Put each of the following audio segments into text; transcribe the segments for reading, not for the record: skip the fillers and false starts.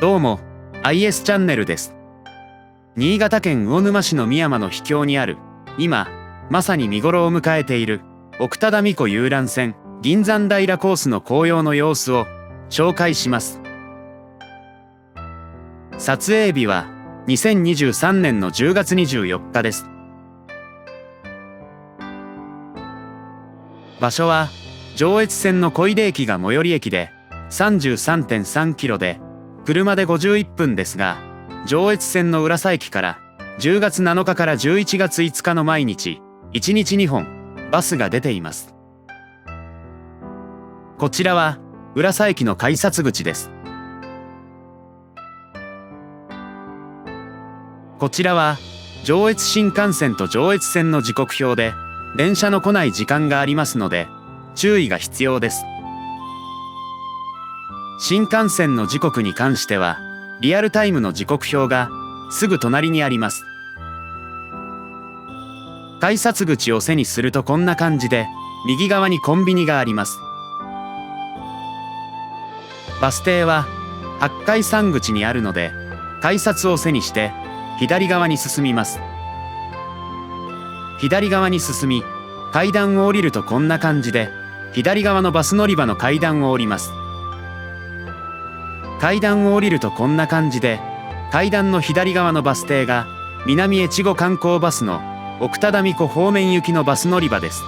どうも、IS チャンネルです。新潟県魚沼市の美山の秘境にある、今、まさに見頃を迎えている、奥只見湖遊覧船、銀山平コースの紅葉の様子を紹介します。撮影日は2023年の10月24日です。場所は、上越線の小出駅が最寄り駅で 33.3 キロで、車で51分ですが、上越線の浦佐駅から10月7日から11月5日の毎日、1日2本、バスが出ています。こちらは、浦佐駅の改札口です。こちらは、上越新幹線と上越線の時刻表で、電車の来ない時間がありますので、注意が必要です。新幹線の時刻に関しては、リアルタイムの時刻表がすぐ隣にあります。改札口を背にするとこんな感じで、右側にコンビニがあります。バス停は八海山口にあるので、改札を背にして左側に進みます。左側に進み、階段を降りるとこんな感じで、左側のバス乗り場の階段を降ります。階段を降りるとこんな感じで、階段の左側のバス停が南越後観光バスの奥只見湖方面行きのバス乗り場です。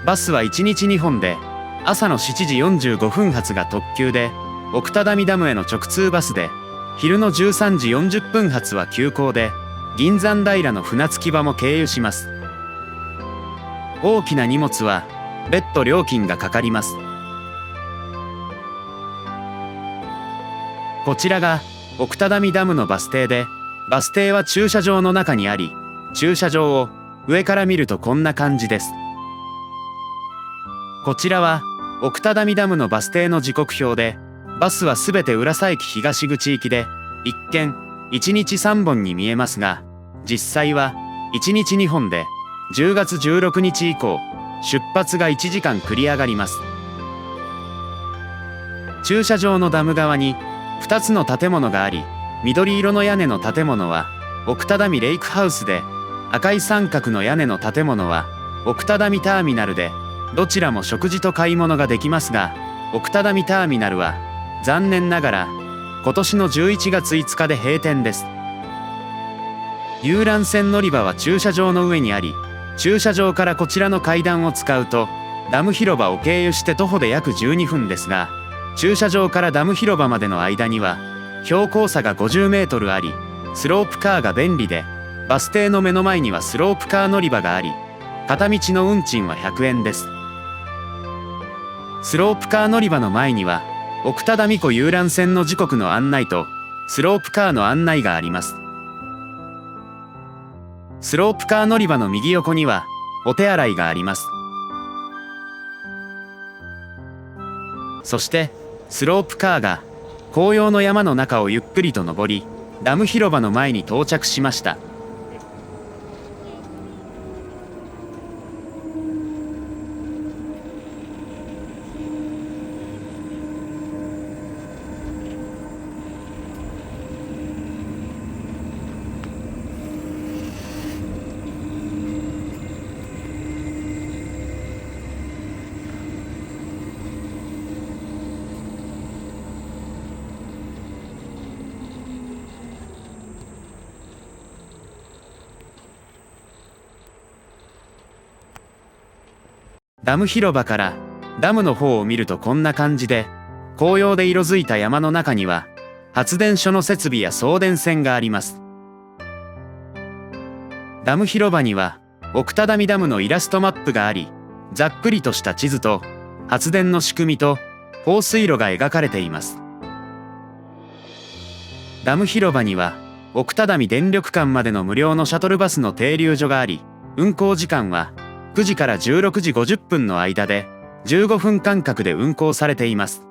バスは1日2本で、朝の7時45分発が特急で、奥只見ダムへの直通バスで、昼の13時40分発は急行で、銀山平の船着き場も経由します。大きな荷物は別途料金がかかります。こちらが奥只見ダムのバス停で、バス停は駐車場の中にあり、駐車場を上から見るとこんな感じです。こちらは奥只見ダムのバス停の時刻表で、バスはすべて浦佐駅東口行きで、一見1日3本に見えますが、実際は1日2本で、10月16日以降、出発が1時間繰り上がります。駐車場のダム側に2つの建物があり、緑色の屋根の建物は奥只見レイクハウスで、赤い三角の屋根の建物は奥只見ターミナルで、どちらも食事と買い物ができますが、奥只見ターミナルは残念ながら今年の11月5日で閉店です。遊覧船乗り場は駐車場の上にあり、駐車場からこちらの階段を使うと、ダム広場を経由して徒歩で約12分ですが、駐車場からダム広場までの間には、標高差が50メートルあり、スロープカーが便利で、バス停の目の前にはスロープカー乗り場があり、片道の運賃は100円です。スロープカー乗り場の前には、奥只見湖遊覧船の時刻の案内と、スロープカーの案内があります。スロープカー乗り場の右横にはお手洗いがあります。そしてスロープカーが紅葉の山の中をゆっくりと登り、ダム広場の前に到着しました。ダム広場からダムの方を見るとこんな感じで、紅葉で色づいた山の中には発電所の設備や送電線があります。ダム広場には奥只見ダムのイラストマップがあり、ざっくりとした地図と発電の仕組みと放水路が描かれています。ダム広場には奥只見電力館までの無料のシャトルバスの停留所があり、運行時間は9時から16時50分の間で15分間隔で運行されています。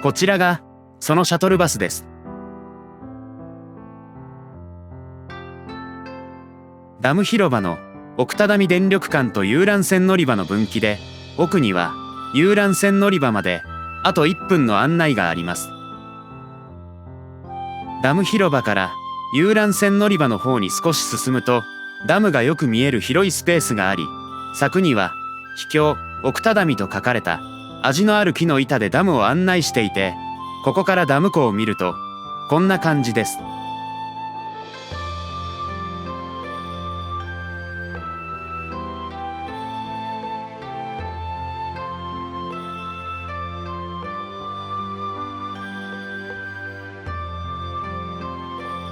こちらがそのシャトルバスです。ダム広場の奥只見電力館と遊覧船乗り場の分岐で、奥には遊覧船乗り場まであと1分の案内があります。ダム広場から遊覧船乗り場の方に少し進むと、ダムがよく見える広いスペースがあり、柵には秘境奥只見と書かれた味のある木の板でダムを案内していて、ここからダム湖を見るとこんな感じです。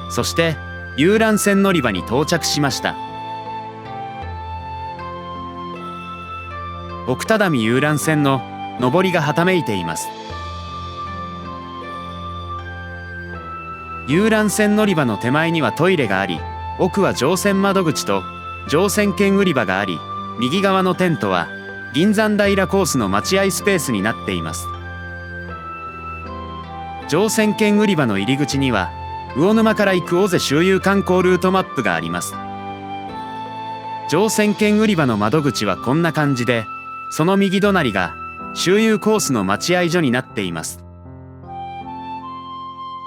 そして遊覧船乗り場に到着しました。奥只見遊覧船の上りがはためいています。遊覧船乗り場の手前にはトイレがあり、奥は乗船窓口と乗船券売り場があり、右側のテントは銀山平コースの待合スペースになっています。乗船券売り場の入り口には魚沼から行く尾瀬周遊観光ルートマップがあります。乗船券売り場の窓口はこんな感じで、その右隣が周遊コースの待合所になっています。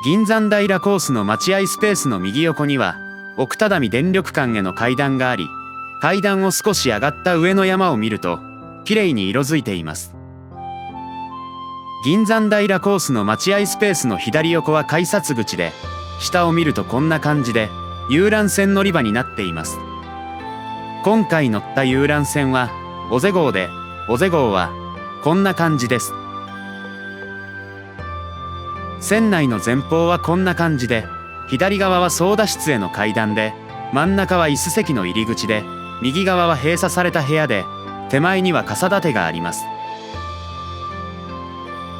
銀山平コースの待合スペースの右横には奥只見電力館への階段があり、階段を少し上がった上の山を見るときれいに色づいています。銀山平コースの待合スペースの左横は改札口で、下を見るとこんな感じで遊覧船乗り場になっています。今回乗った遊覧船は尾瀬号で、尾瀬号はこんな感じです。船内の前方はこんな感じで、左側は操舵室への階段で、真ん中は椅子席の入り口で、右側は閉鎖された部屋で、手前には傘立てがあります。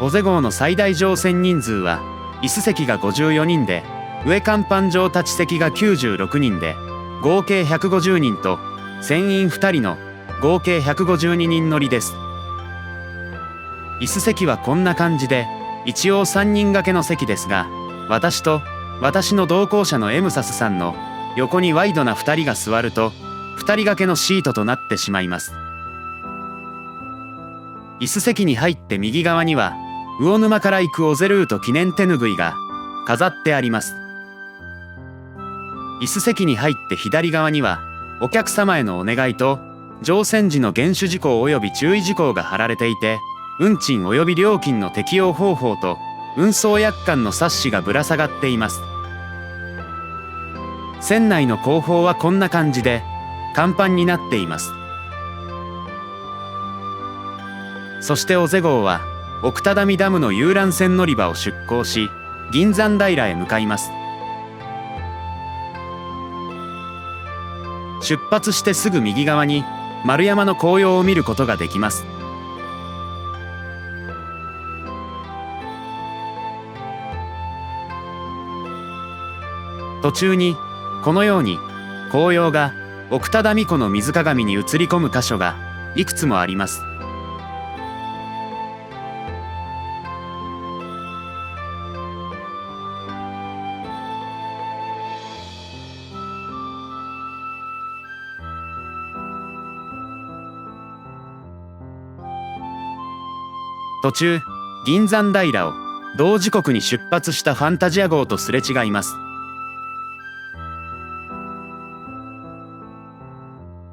尾瀬号の最大乗船人数は椅子席が54人で、上甲板上立ち席が96人で、合計150人と船員2人の合計152人乗りです。椅子席はこんな感じで、一応3人掛けの席ですが、私と私の同行者のエムサスさんの横にワイドな2人が座ると2人掛けのシートとなってしまいます。椅子席に入って右側には魚沼から行く尾瀬ルート記念手ぬぐいが飾ってあります。椅子席に入って左側にはお客様へのお願いと乗船時の厳守事項及び注意事項が貼られていて、運賃及び料金の適用方法と運送約款の冊子がぶら下がっています。船内の後方はこんな感じで甲板になっています。そして尾瀬号は奥只見ダムの遊覧船乗り場を出港し、銀山平へ向かいます。出発してすぐ右側に丸山の紅葉を見ることができます。途中にこのように紅葉が奥只見湖の水鏡に映り込む箇所がいくつもあります。途中銀山平を同時刻に出発したファンタジア号とすれ違います。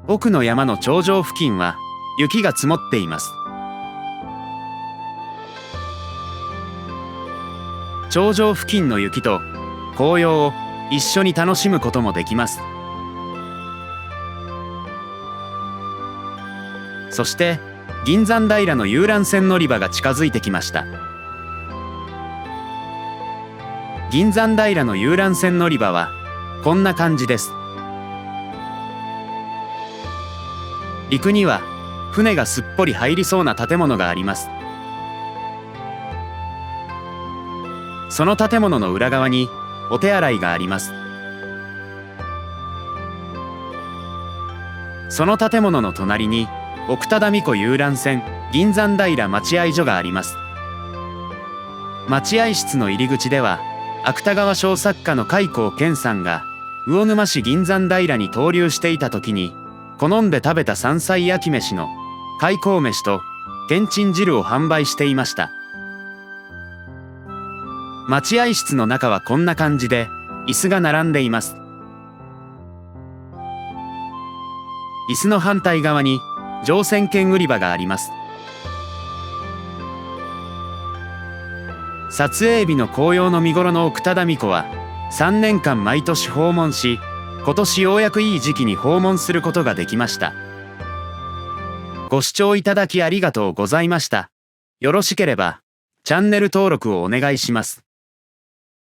奥の山の頂上付近は雪が積もっています。頂上付近の雪と紅葉を一緒に楽しむこともできます。そして銀山平の遊覧船乗り場が近づいてきました。銀山平の遊覧船乗り場はこんな感じです。陸には船がすっぽり入りそうな建物があります。その建物の裏側にお手洗いがあります。その建物の隣に奥只見湖遊覧船銀山平待合所があります。待合室の入り口では芥川賞作家の開高健さんが魚沼市銀山平に逗留していた時に好んで食べた山菜焼き飯の開高飯とけんちん汁を販売していました。待合室の中はこんな感じで椅子が並んでいます。椅子の反対側に乗船券売り場があります。撮影日の紅葉の見頃の奥只見湖は3年間毎年訪問し、今年ようやくいい時期に訪問することができました。ご視聴いただきありがとうございました。よろしければチャンネル登録をお願いします。